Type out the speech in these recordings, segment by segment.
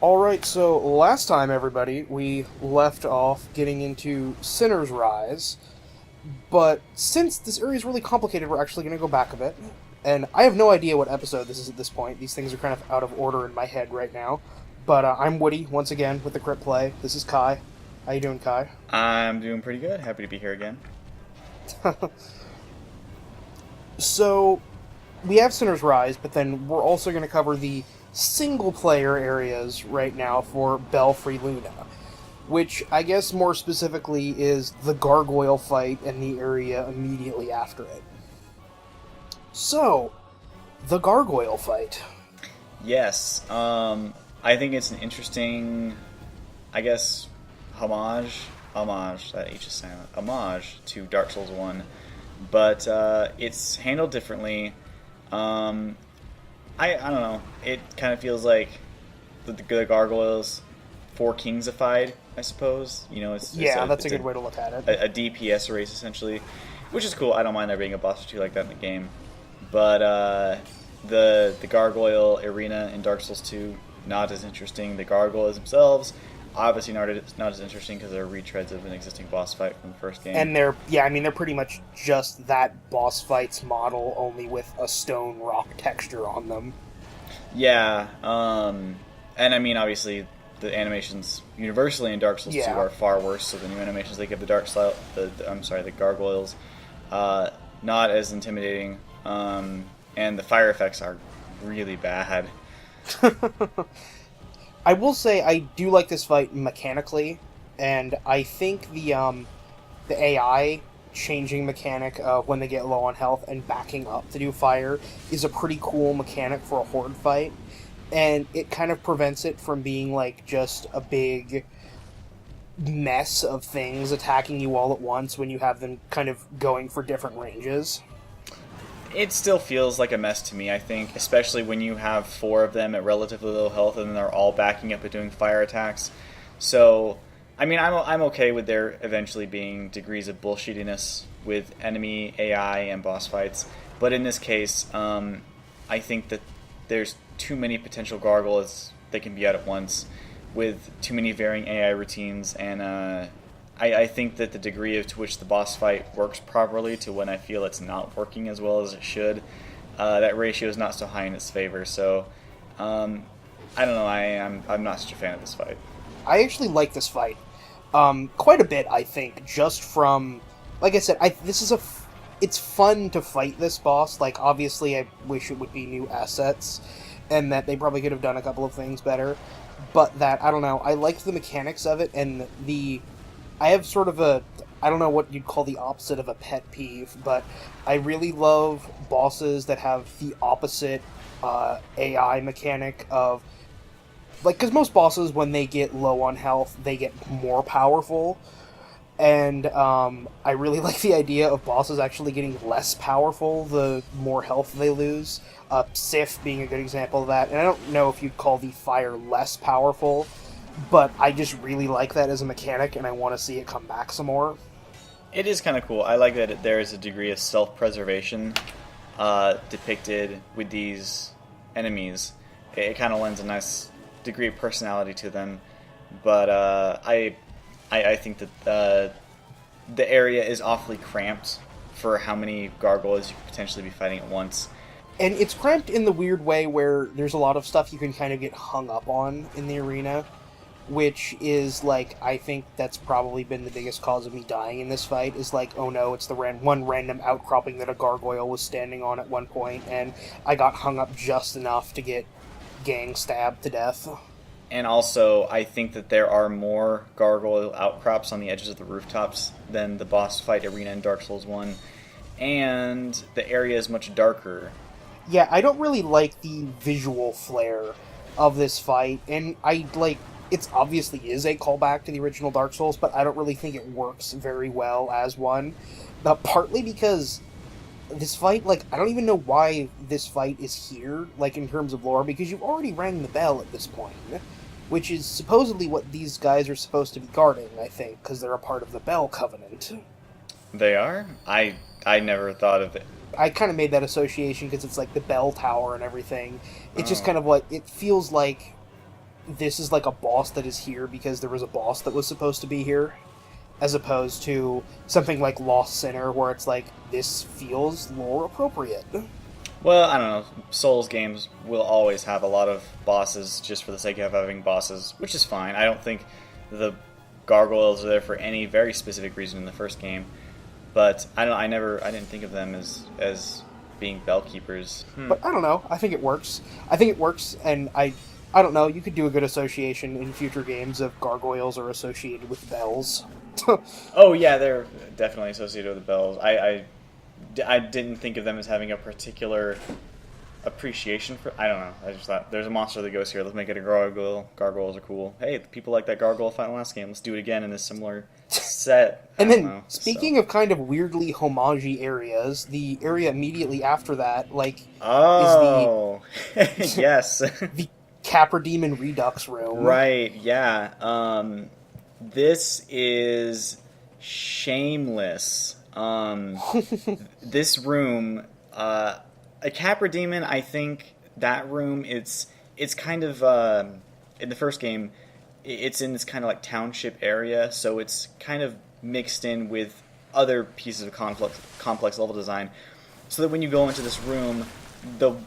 Alright, so last time, everybody, we left off getting into Sinner's Rise, but since this area is really complicated, we're actually going to go back a bit. And I have no idea what episode this is at this point. These things are kind of out of order in my head right now. But I'm Woody, once again, with the Crypt Play. This is Kai. How you doing, Kai? I'm doing pretty good. Happy to be here again. So, we have Sinner's Rise, but then we're also going to cover the single-player areas right now for Belfry Luna, which I guess more specifically is the Gargoyle fight and the area immediately after it. So, the Gargoyle fight. Yes, I think it's an interesting, I guess, homage, that H is silent, homage to Dark Souls 1, but it's handled differently. I don't know, it kind of feels like the Gargoyles four kingsified, I suppose. You know, That's a good way to look at it. A DPS race, essentially, which is cool. I don't mind there being a boss or two like that in the game. But the Gargoyle arena in Dark Souls 2, not as interesting. The Gargoyles themselves, obviously not as interesting because they're retreads of an existing boss fight from the first game. And they're pretty much just that boss fight's model, only with a stone rock texture on them. Yeah, and I mean, obviously, the animations universally in Dark Souls 2 are far worse. So the new animations they give the Gargoyles, not as intimidating. And the fire effects are really bad. I will say I do like this fight mechanically, and I think the AI changing mechanic when they get low on health and backing up to do fire is a pretty cool mechanic for a horde fight, and it kind of prevents it from being like just a big mess of things attacking you all at once when you have them kind of going for different ranges. It still feels like a mess to me, I think, especially when you have four of them at relatively low health and then they're all backing up and doing fire attacks. So, I mean, I'm okay with there eventually being degrees of bullshittiness with enemy AI and boss fights, but in this case, I think that there's too many potential gargoyles that can be out at once with too many varying AI routines, and I think that the degree to which the boss fight works properly to when I feel it's not working as well as it should, that ratio is not so high in its favor. So, I don't know. I'm not such a fan of this fight. I actually like this fight quite a bit. I think just from, like I said, it's fun to fight this boss. Like, obviously, I wish it would be new assets, and that they probably could have done a couple of things better. But that, I don't know. I like the mechanics of it, and I have sort of I don't know what you'd call the opposite of a pet peeve, but I really love bosses that have the opposite AI mechanic of, like, because most bosses, when they get low on health, they get more powerful, and I really like the idea of bosses actually getting less powerful the more health they lose. Sif being a good example of that, and I don't know if you'd call the fire less powerful, but I just really like that as a mechanic, and I want to see it come back some more. It is kind of cool. I like that there is a degree of self-preservation depicted with these enemies. It kind of lends a nice degree of personality to them. But I think that the area is awfully cramped for how many gargoyles you could potentially be fighting at once. And it's cramped in the weird way where there's a lot of stuff you can kind of get hung up on in the arena, which is, like, I think that's probably been the biggest cause of me dying in this fight, is like, oh no, it's the one random outcropping that a gargoyle was standing on at one point, and I got hung up just enough to get gang stabbed to death. And also, I think that there are more gargoyle outcrops on the edges of the rooftops than the boss fight arena in Dark Souls 1, and the area is much darker. Yeah, I don't really like the visual flair of this fight, and it obviously is a callback to the original Dark Souls, but I don't really think it works very well as one. But partly because this fight, like, I don't even know why this fight is here, like, in terms of lore, because you've already rang the bell at this point, which is supposedly what these guys are supposed to be guarding, I think, because they're a part of the Bell Covenant. They are? I never thought of it. I kind of made that association because it's like the bell tower and everything. It's just kind of like, it feels like this is like a boss that is here because there was a boss that was supposed to be here, as opposed to something like Lost Sinner, where it's like, this feels lore appropriate. Well, I don't know. Souls games will always have a lot of bosses just for the sake of having bosses, which is fine. I don't think the gargoyles are there for any very specific reason in the first game, but I didn't think of them as being bell keepers. But I don't know. I think it works. And I don't know. You could do a good association in future games of gargoyles are associated with bells. Oh yeah, they're definitely associated with the bells. I didn't think of them as having a particular appreciation for. I don't know. I just thought there's a monster that goes here. Let's make it a gargoyle. Gargoyles are cool. Hey, people like that gargoyle fight in the last game. Let's do it again in a similar set. And then, speaking of kind of weirdly homage areas, the area immediately after that, like, is the yes, the Capra Demon Redux room. Right. Yeah. This is shameless. This room, a Capra Demon, I think that room, it's kind of, in the first game, it's in this kind of like township area, so it's kind of mixed in with other pieces of complex level design, so that when you go into this room,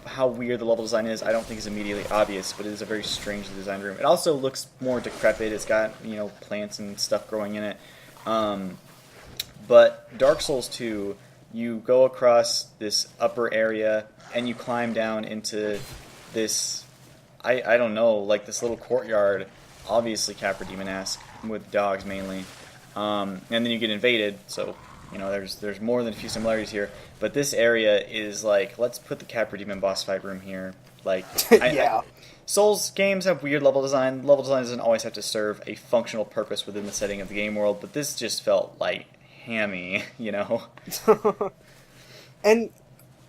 how weird the level design is, I don't think is immediately obvious, but it is a very strangely designed room. It also looks more decrepit. It's got, plants and stuff growing in it. But Dark Souls 2, you go across this upper area, and you climb down into this, I don't know, like this little courtyard, obviously Capra Demon-esque, with dogs mainly. And then you get invaded, so, there's more than a few similarities here. But this area is like, let's put the Capra Demon boss fight room here. Like, yeah. Souls games have weird level design. Level design doesn't always have to serve a functional purpose within the setting of the game world, but this just felt like hammy, And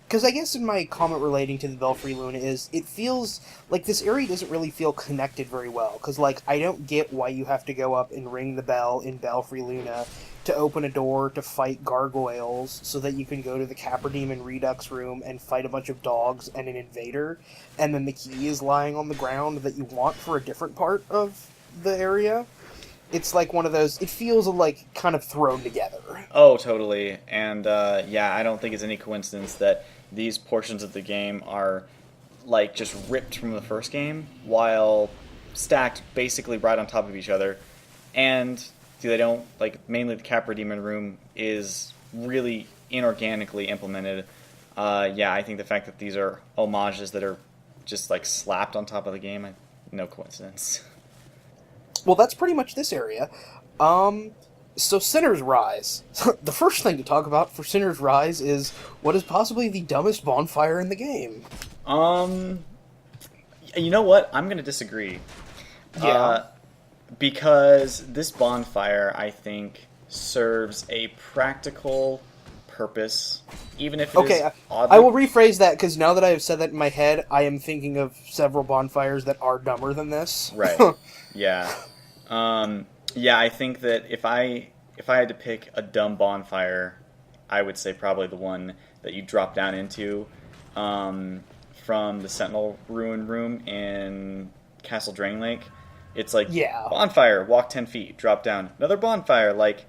because I guess in my comment relating to the Belfry Luna is, it feels like this area doesn't really feel connected very well. Because, like, I don't get why you have to go up and ring the bell in Belfry Luna to open a door to fight gargoyles so that you can go to the Capra Demon Redux room and fight a bunch of dogs and an invader, and then the key is lying on the ground that you want for a different part of the area. It's like one of those, it feels like kind of thrown together. Oh, totally. And I don't think it's any coincidence that these portions of the game are like just ripped from the first game while stacked basically right on top of each other. And they don't, like, mainly the Capra Demon room is really inorganically implemented. I think the fact that these are homages that are just like slapped on top of the game, no coincidence. Well, that's pretty much this area. So Sinner's Rise. The first thing to talk about for Sinner's Rise is what is possibly the dumbest bonfire in the game. You know what? I'm going to disagree. Yeah. Because this bonfire, I think, serves a practical purpose, even if it is oddly... I will rephrase that, because now that I have said that in my head, I am thinking of several bonfires that are dumber than this. Right. Yeah. I think that if I had to pick a dumb bonfire, I would say probably the one that you drop down into from the Sentinel Ruin room in Castle Drain Lake. It's like, bonfire, walk 10 feet, drop down. Another bonfire, like,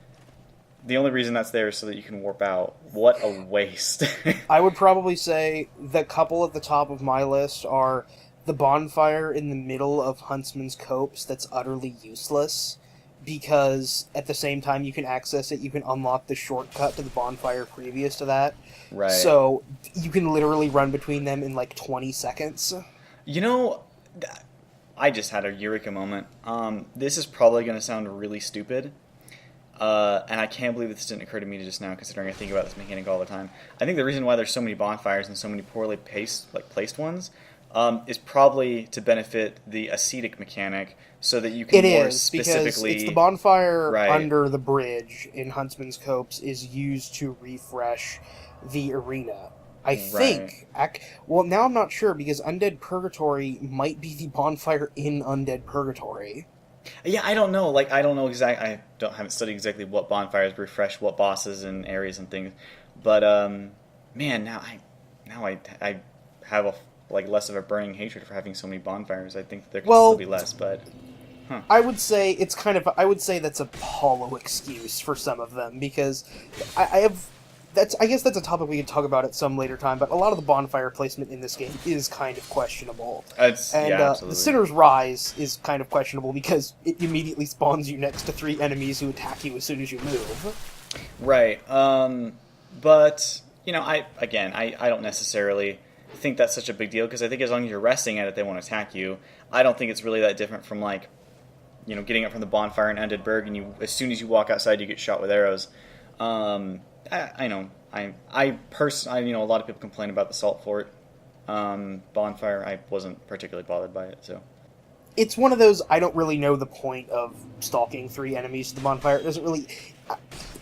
the only reason that's there is so that you can warp out. What a waste. I would probably say the couple at the top of my list are the bonfire in the middle of Huntsman's Copse that's utterly useless, because at the same time you can access it, you can unlock the shortcut to the bonfire previous to that. Right. So you can literally run between them in like 20 seconds. I just had a eureka moment. This is probably going to sound really stupid, and I can't believe this didn't occur to me just now, considering I think about this mechanic all the time. I think the reason why there's so many bonfires and so many poorly placed ones is probably to benefit the ascetic mechanic, so that you can specifically... because it's the bonfire under the bridge in Huntsman's Copse is used to refresh the arena. I think... Well, now I'm not sure, because Undead Purgatory might be the bonfire in Undead Purgatory. Yeah, I don't know. Like, I don't know exactly... I haven't studied exactly what bonfires refresh what bosses and areas and things. But, man, now I have like less of a burning hatred for having so many bonfires. I think there could Well, still be less, but I would say it's kind of. I would say that's a hollow excuse for some of them because I have. That's. I guess that's a topic we can talk about at some later time. But a lot of the bonfire placement in this game is kind of questionable. Absolutely. The Sinner's Rise is kind of questionable because it immediately spawns you next to 3 enemies who attack you as soon as you move. Right. But I don't necessarily think that's such a big deal because I think as long as you're resting at it, they won't attack you. I don't think it's really that different from like. Getting up from the bonfire in Undead Burg, and as soon as you walk outside, you get shot with arrows. I know. I personally, a lot of people complain about the Salt Fort bonfire. I wasn't particularly bothered by it, so. It's one of those, I don't really know the point of stalking 3 enemies to the bonfire. It doesn't really...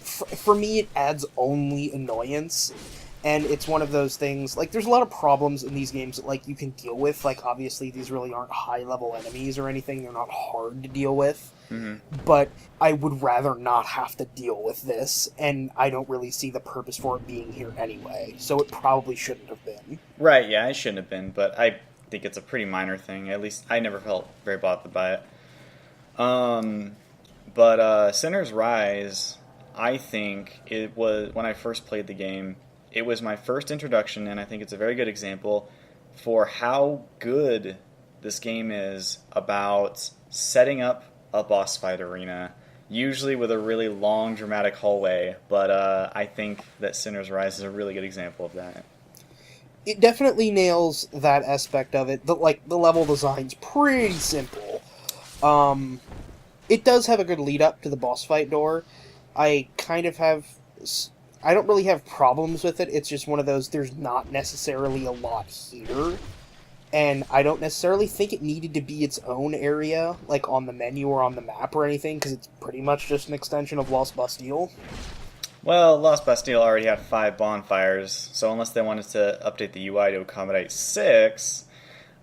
For me, it adds only annoyance. And it's one of those things, like, there's a lot of problems in these games that, like, you can deal with. Like, obviously, these really aren't high-level enemies or anything. They're not hard to deal with. Mm-hmm. But I would rather not have to deal with this, and I don't really see the purpose for it being here anyway. So it probably shouldn't have been. Right, yeah, it shouldn't have been, but I think it's a pretty minor thing. At least I never felt very bothered by it. But Sinner's Rise, I think it was, when I first played the game, it was my first introduction, and I think it's a very good example for how good this game is about setting up a boss fight arena, usually with a really long, dramatic hallway, but I think that Sinner's Rise is a really good example of that. It definitely nails that aspect of it. The level design's pretty simple. It does have a good lead up to the boss fight door. I don't really have problems with it. It's just one of those, there's not necessarily a lot here. And I don't necessarily think it needed to be its own area, like on the menu or on the map or anything, because it's pretty much just an extension of Lost Bastille. Well, Lost Bastille already had 5 bonfires, so unless they wanted to update the UI to accommodate 6...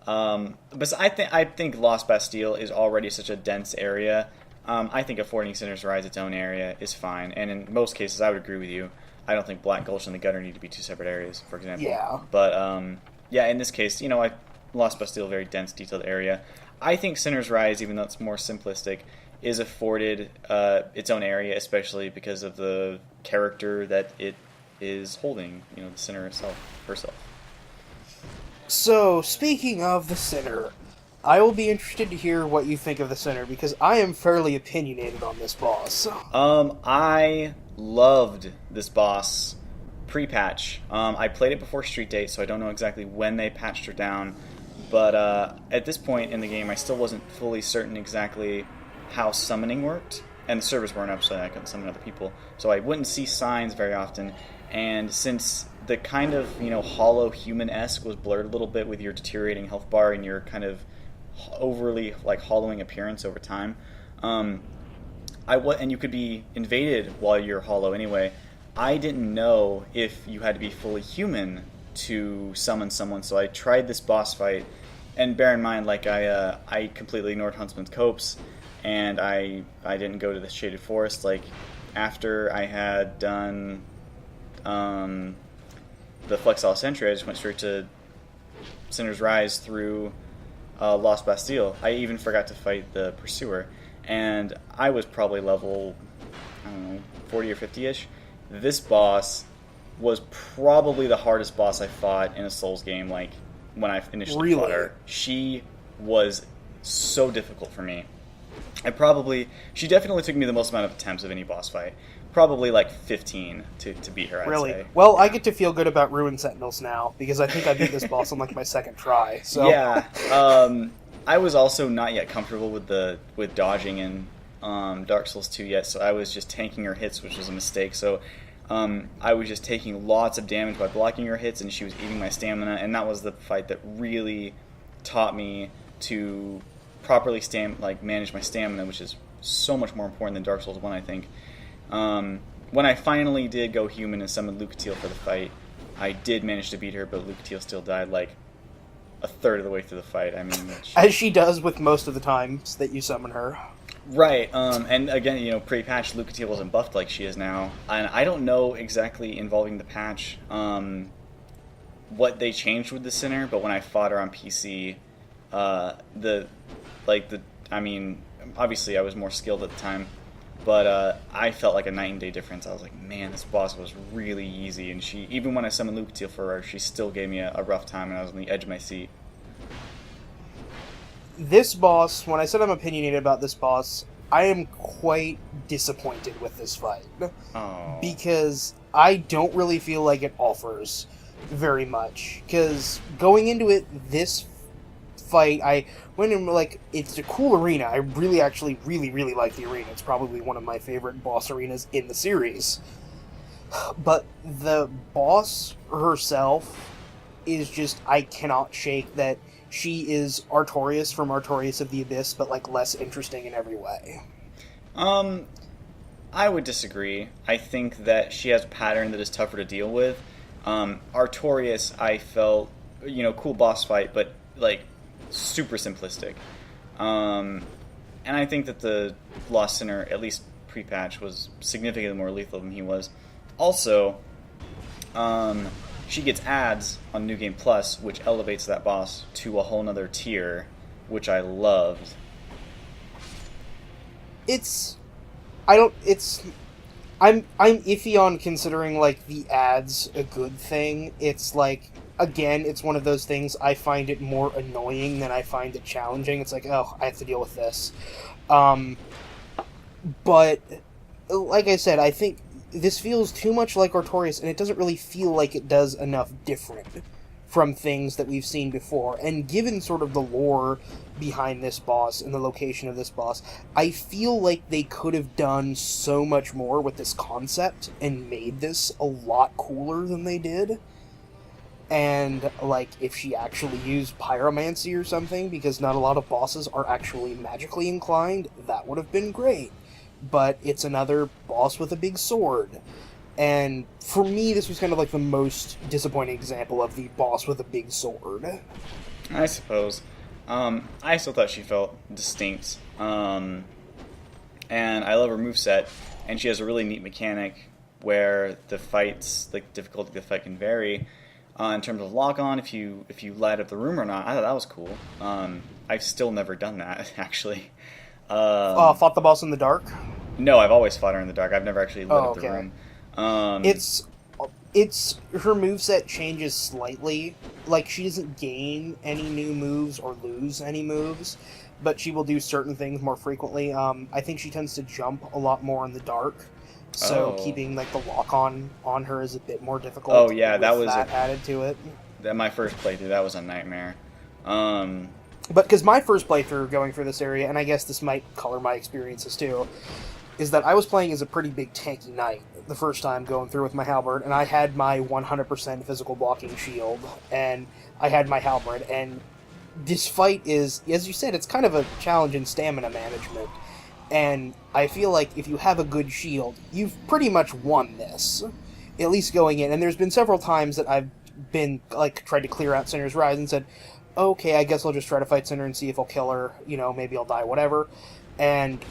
but I think Lost Bastille is already such a dense area. I think affording Sinner's Rise its own area is fine, and in most cases I would agree with you. I don't think Black Gulch and the Gutter need to be 2 separate areas, for example. Yeah. But, in this case, Lost Bastille, very dense, detailed area. I think Sinner's Rise, even though it's more simplistic, is afforded its own area, especially because of the character that it is holding, the Sinner herself. So, speaking of the Sinner, I will be interested to hear what you think of the Sinner, because I am fairly opinionated on this boss. I loved this boss pre-patch. I played it before Street Date, so I don't know exactly when they patched her down. But at this point in the game, I still wasn't fully certain exactly how summoning worked. And the servers weren't up, so I couldn't summon other people. So I wouldn't see signs very often. And since the kind of, hollow human-esque was blurred a little bit with your deteriorating health bar and your kind of overly, hollowing appearance over time, and you could be invaded while you're hollow anyway, I didn't know if you had to be fully human to summon someone, so I tried this boss fight, and bear in mind, I completely ignored Huntsman's Copse, and I didn't go to the Shaded Forest. After I had done the Flexile Sentry, I just went straight to Sinner's Rise through Lost Bastille. I even forgot to fight the Pursuer, and I was probably level, 40 or 50-ish. This boss was probably the hardest boss I fought in a Souls game, when I initially fought her. She was so difficult for me. She definitely took me the most amount of attempts of any boss fight. Probably 15 to beat her, I'd say. Well, yeah. I get to feel good about Ruin Sentinels now, because I think I beat this boss on my second try. So. Yeah. I was also not yet comfortable with dodging in Dark Souls 2 yet, so I was just tanking her hits, which was a mistake. So I was just taking lots of damage by blocking her hits, and she was eating my stamina, and that was the fight that really taught me to properly manage my stamina, which is so much more important than Dark Souls 1, I think. When I finally did go human and summon Lucatiel for the fight, I did manage to beat her, but Lucatiel still died a third of the way through the fight. As she does with most of the times that you summon her. Right, and again, pre-patch, Lucatiel wasn't buffed like she is now, and I don't know exactly involving the patch, what they changed with the Sinner, but when I fought her on PC, the like the I mean, obviously I was more skilled at the time, but I felt like a night and day difference. I was like, man, this boss was really easy, and she, even when I summoned Lucatiel for her, she still gave me a rough time, and I was on the edge of my seat. This boss, when I said I'm opinionated about this boss, I am quite disappointed with this fight. Oh. Because I don't really feel like it offers very much. Because going into it, this fight, I went in like, it's a cool arena. I really like the arena. It's probably one of my favorite boss arenas in the series. But the boss herself is just, I cannot shake that she is Artorias from Artorias of the Abyss, but like less interesting in every way. I would disagree. I think that she has a pattern that is tougher to deal with. Artorias, I felt, cool boss fight, but like super simplistic. And I think that the Lost Sinner, at least pre-patch, was significantly more lethal than he was. Also, she gets ads on New Game Plus, which elevates that boss to a whole nother tier, which I loved. I'm iffy on considering like the ads a good thing. It's like, again, it's one of those things, I find it more annoying than I find it challenging. It's like, oh, I have to deal with this. But like I said, I think this feels too much like Artorias, and it doesn't really feel like it does enough different from things that we've seen before. And given sort of the lore behind this boss and the location of this boss, I feel like they could have done so much more with this concept and made this a lot cooler than they did. And, like, if she actually used pyromancy or something, because not a lot of bosses are actually magically inclined, that would have been great. But it's another boss with a big sword. And for me, this was kind of like the most disappointing example of the boss with a big sword. I suppose. I still thought she felt distinct. And I love her moveset. And she has a really neat mechanic where the fights, like difficulty of the fight can vary. In terms of lock-on, if you light up the room or not. I thought that was cool. I've still never done that, actually. Fought the boss in the dark? No, I've always fought her in the dark. I've never actually lit up the room. It's her moveset changes slightly. Like, she doesn't gain any new moves or lose any moves, but she will do certain things more frequently. I think she tends to jump a lot more in the dark, so keeping like the lock on her is a bit more difficult. Oh yeah, that was added to it. That my first playthrough, that was a nightmare. But because my first playthrough going through this area, and I guess this might color my experiences too, is that I was playing as a pretty big tanky knight the first time going through with my halberd, and I had my 100% physical blocking shield, and I had my halberd, and this fight is, as you said, it's kind of a challenge in stamina management, and I feel like if you have a good shield, you've pretty much won this, at least going in, and there's been several times that I've been, like, tried to clear out Sinner's Rise and said, okay, I guess I'll just try to fight Sinner and see if I'll kill her, maybe I'll die, whatever, and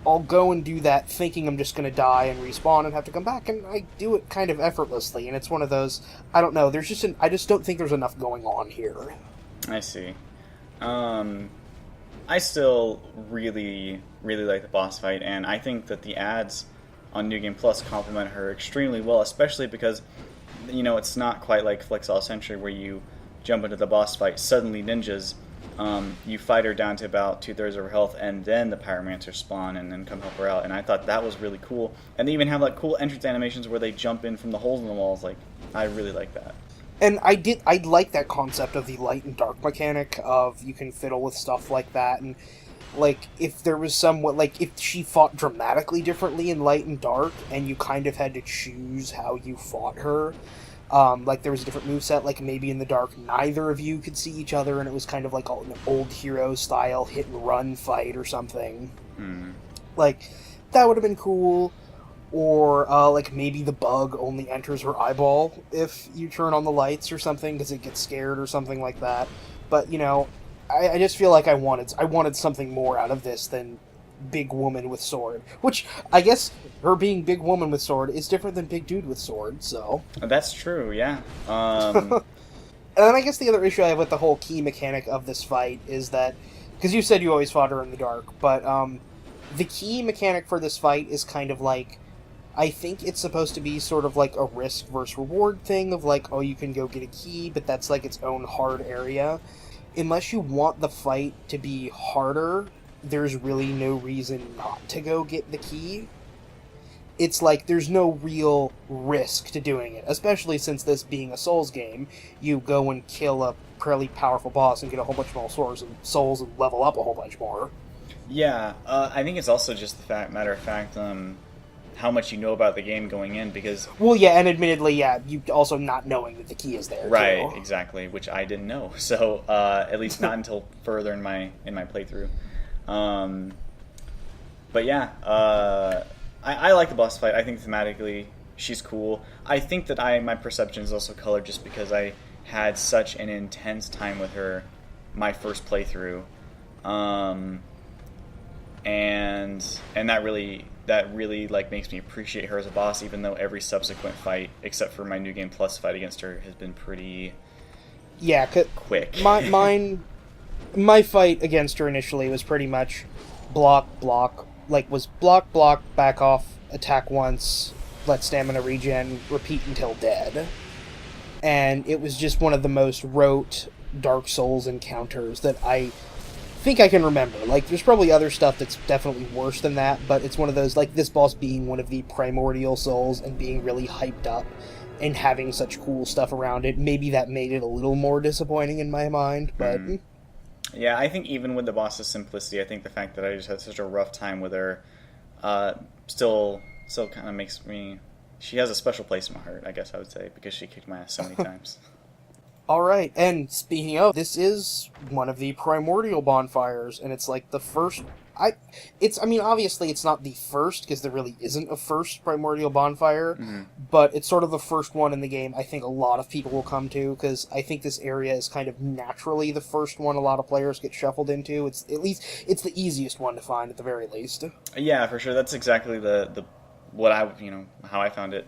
I'll go and do that thinking I'm just going to die and respawn and have to come back, and I do it kind of effortlessly, and it's one of those, I don't know, I just don't think there's enough going on here. I see. I still really like the boss fight, and I think that the ads on New Game Plus complement her extremely well, especially because, it's not quite like Flexall Sentry where you jump into the boss fight, suddenly ninjas, you fight her down to about 2/3 of her health, and then the pyromancers spawn and then come help her out. And I thought that was really cool. And they even have like cool entrance animations where they jump in from the holes in the walls. Like, I really like that. And I like that concept of the light and dark mechanic of you can fiddle with stuff like that. And like if there was somewhat like if she fought dramatically differently in light and dark, and you kind of had to choose how you fought her. Like there was a different moveset, like maybe in the dark neither of you could see each other, and it was kind of like an old hero style hit and run fight or something. Like that would have been cool. Or like maybe the bug only enters her eyeball if you turn on the lights or something because it gets scared or something like that. But I just feel like I wanted something more out of this than big woman with sword, which I guess her being big woman with sword is different than big dude with sword, so That's true, yeah. And then I guess the other issue I have with the whole key mechanic of this fight is that, because you said you always fought her in the dark, but the key mechanic for this fight is kind of like, I think it's supposed to be sort of like a risk versus reward thing of like, oh, you can go get a key, but that's like its own hard area. Unless you want the fight to be harder, there's really no reason not to go get the key. It's like there's no real risk to doing it, especially since this being a Souls game, you go and kill a fairly powerful boss and get a whole bunch more souls and level up a whole bunch more. Yeah, I think it's also just matter of fact, how much you know about the game going in, because... Well, yeah, and admittedly, yeah, you also not knowing that the key is there, right, too. exactly, which I didn't know, so, at least not until further in my playthrough. But yeah, I like the boss fight. I think thematically she's cool. I think that my perception is also colored just because I had such an intense time with her my first playthrough. And that really like makes me appreciate her as a boss, even though every subsequent fight, except for my New Game Plus fight against her, has been pretty quick. My fight against her initially was pretty much block, back off, attack once, let stamina regen, repeat until dead. And it was just one of the most rote Dark Souls encounters that I think I can remember. Like, there's probably other stuff that's definitely worse than that, but it's one of those, like, this boss being one of the primordial souls and being really hyped up and having such cool stuff around it, maybe that made it a little more disappointing in my mind, but... Yeah, I think even with the boss's simplicity, I think the fact that I just had such a rough time with her still kind of makes me... She has a special place in my heart, I guess I would say, because she kicked my ass so many times. Alright, and speaking of, this is one of the primordial bonfires, and it's like the first... obviously it's not the first, because there really isn't a first primordial bonfire, but it's sort of the first one in the game I think a lot of people will come to, because I think this area is kind of naturally the first one a lot of players get shuffled into. It's the easiest one to find, at the very least. Yeah, for sure. That's exactly how I found it.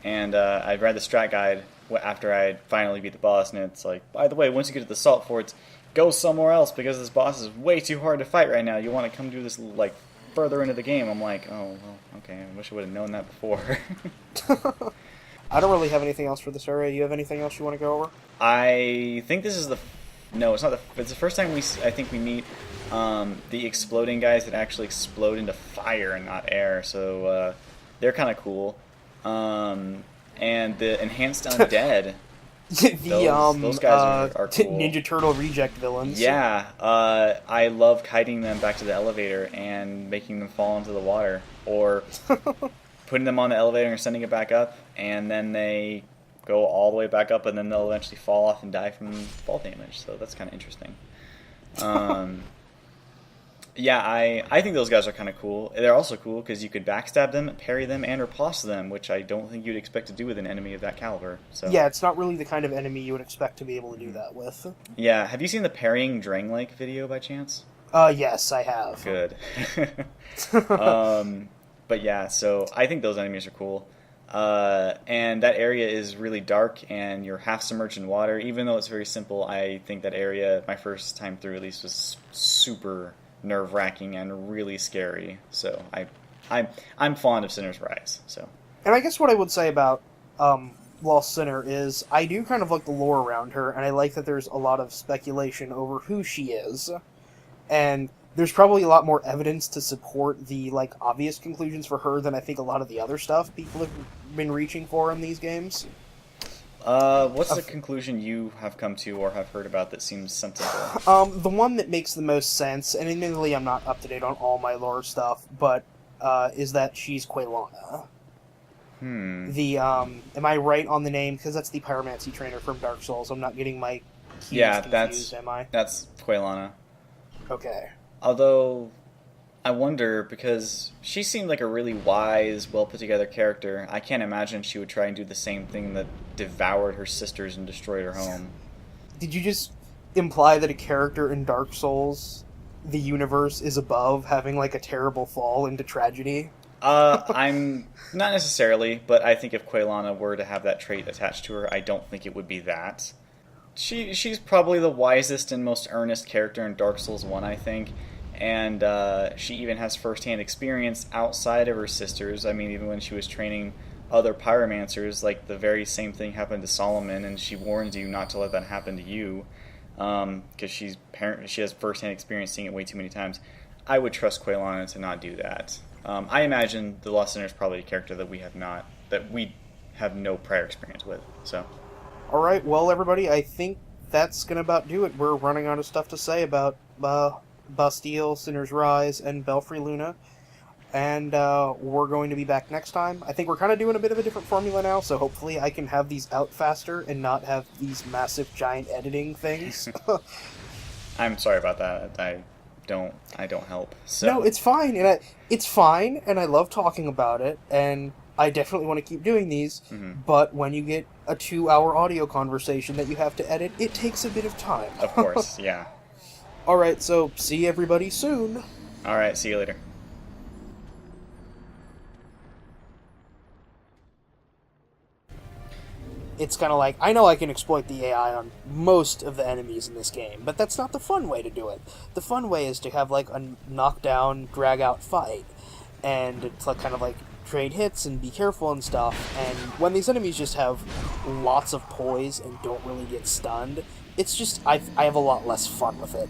And I read the strat guide after I finally beat the boss, and it's like, by the way, once you get to the Salt Forts, go somewhere else, because this boss is way too hard to fight right now. You want to come do this, like, further into the game. I'm like, oh, well, okay, I wish I would have known that before. I don't really have anything else for this area. You have anything else you want to go over? I think this is it's the first time I think we meet the exploding guys that actually explode into fire and not air, so they're kind of cool. And the enhanced undead. Those guys are cool. Ninja Turtle reject villains. Yeah, I love kiting them back to the elevator and making them fall into the water, or putting them on the elevator and sending it back up, and then they go all the way back up, and then they'll eventually fall off and die from fall damage. So that's kind of interesting. Yeah, I think those guys are kind of cool. They're also cool because you could backstab them, parry them, and riposte them, which I don't think you'd expect to do with an enemy of that caliber. So yeah, it's not really the kind of enemy you would expect to be able to do that with. Yeah, have you seen the parrying Drang-like video by chance? Yes, I have. Good. But yeah, so I think those enemies are cool. And that area is really dark, and you're half submerged in water. Even though it's very simple, I think that area, my first time through at least, was super nerve-wracking and really scary. So I'm fond of Sinner's Rise. So, and I guess what I would say about Lost Sinner is I do kind of like the lore around her, and I like that there's a lot of speculation over who she is, and there's probably a lot more evidence to support the like obvious conclusions for her than I think a lot of the other stuff people have been reaching for in these games. What's the conclusion you have come to or have heard about that seems sensible? The one that makes the most sense, and admittedly I'm not up to date on all my lore stuff, but is that she's Quelana. Am I right on the name? Because that's the pyromancy trainer from Dark Souls. I'm not getting my keys confused, am I? That's Quelana. Okay. Although, I wonder, because she seemed like a really wise, well-put-together character. I can't imagine she would try and do the same thing that devoured her sisters and destroyed her home. Did you just imply that a character in Dark Souls, the universe, is above having, like, a terrible fall into tragedy? I'm not necessarily, but I think if Quelana were to have that trait attached to her, I don't think it would be that. she's probably the wisest and most earnest character in Dark Souls 1, I think. And she even has firsthand experience outside of her sisters. I mean, even when she was training other pyromancers, like the very same thing happened to Solomon, and she warns you not to let that happen to you, because she has firsthand experience seeing it way too many times. I would trust Quaylana to not do that. I imagine the Lost Sinner is probably a character that we have no prior experience with. So, All right, well, everybody, I think that's gonna about do it. We're running out of stuff to say about Bastille, Sinner's Rise, and Belfry Luna. And we're going to be back next time. I think we're kind of doing a bit of a different formula now, so hopefully I can have these out faster and not have these massive, giant editing things. I'm sorry about that. I don't help. So. No, it's fine, it's fine, and I love talking about it, and I definitely want to keep doing these. Mm-hmm. But when you get a 2-hour audio conversation that you have to edit, it takes a bit of time. Of course, yeah. All right, so see everybody soon. All right, see you later. It's kind of like, I know I can exploit the AI on most of the enemies in this game, but that's not the fun way to do it. The fun way is to have, like, a knockdown, drag-out fight, and it's like kind of like trade hits and be careful and stuff, and when these enemies just have lots of poise and don't really get stunned, it's just, I have a lot less fun with it.